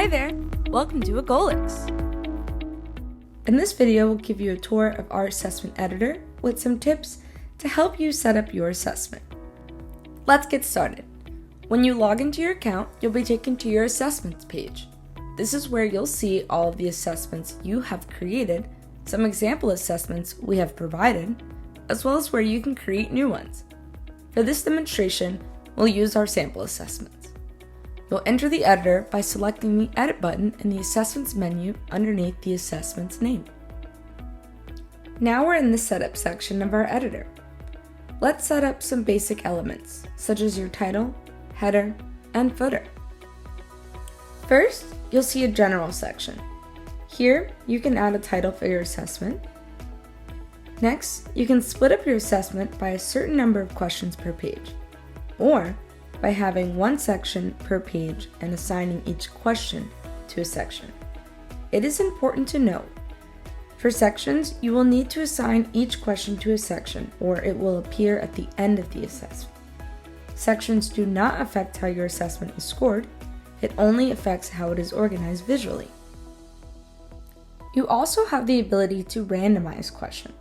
Hi there! Welcome to Agolix! In this video, we'll give you a tour of our assessment editor with some tips to help you set up your assessment. Let's get started. When you log into your account, you'll be taken to your assessments page. This is where you'll see all of the assessments you have created, some example assessments we have provided, as well as where you can create new ones. For this demonstration, we'll use our sample assessments. You'll enter the editor by selecting the Edit button in the Assessments menu underneath the assessment's name. Now we're in the Setup section of our editor. Let's set up some basic elements, such as your title, header, and footer. First, you'll see a General section. Here, you can add a title for your assessment. Next, you can split up your assessment by a certain number of questions per page, or by having one section per page and assigning each question to a section. It is important to note, for sections, you will need to assign each question to a section, or it will appear at the end of the assessment. Sections do not affect how your assessment is scored, it only affects how it is organized visually. You also have the ability to randomize questions.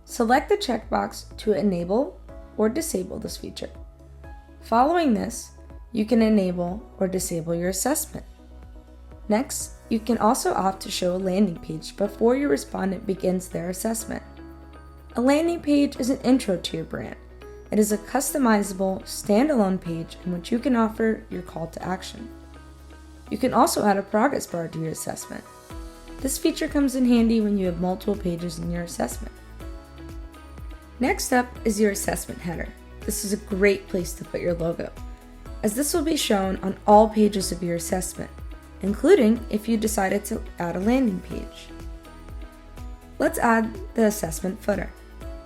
Select the checkbox to enable or disable this feature. Following this, you can enable or disable your assessment. Next, you can also opt to show a landing page before your respondent begins their assessment. A landing page is an intro to your brand. It is a customizable, standalone page in which you can offer your call to action. You can also add a progress bar to your assessment. This feature comes in handy when you have multiple pages in your assessment. Next up is your assessment header. This is a great place to put your logo, as this will be shown on all pages of your assessment, including if you decided to add a landing page. Let's add the assessment footer.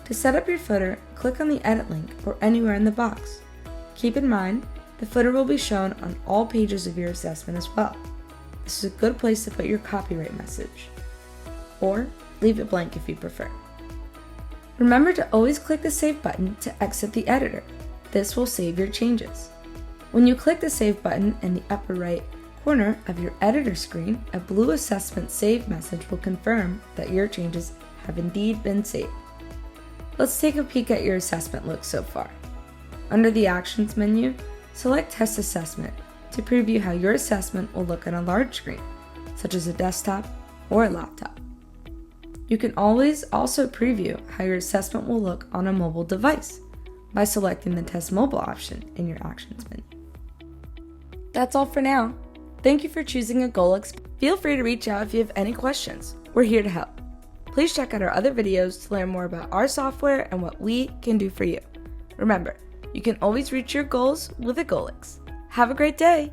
To set up your footer, click on the edit link or anywhere in the box. Keep in mind, the footer will be shown on all pages of your assessment as well. This is a good place to put your copyright message, or leave it blank if you prefer. Remember to always click the Save button to exit the editor. This will save your changes. When you click the Save button in the upper right corner of your editor screen, a blue assessment save message will confirm that your changes have indeed been saved. Let's take a peek at your assessment look so far. Under the Actions menu, select Test Assessment to preview how your assessment will look on a large screen, such as a desktop or a laptop. You can always also preview how your assessment will look on a mobile device by selecting the Test Mobile option in your Actions menu. That's all for now. Thank you for choosing Agolix. Feel free to reach out if you have any questions. We're here to help. Please check out our other videos to learn more about our software and what we can do for you. Remember, you can always reach your goals with Agolix. Have a great day!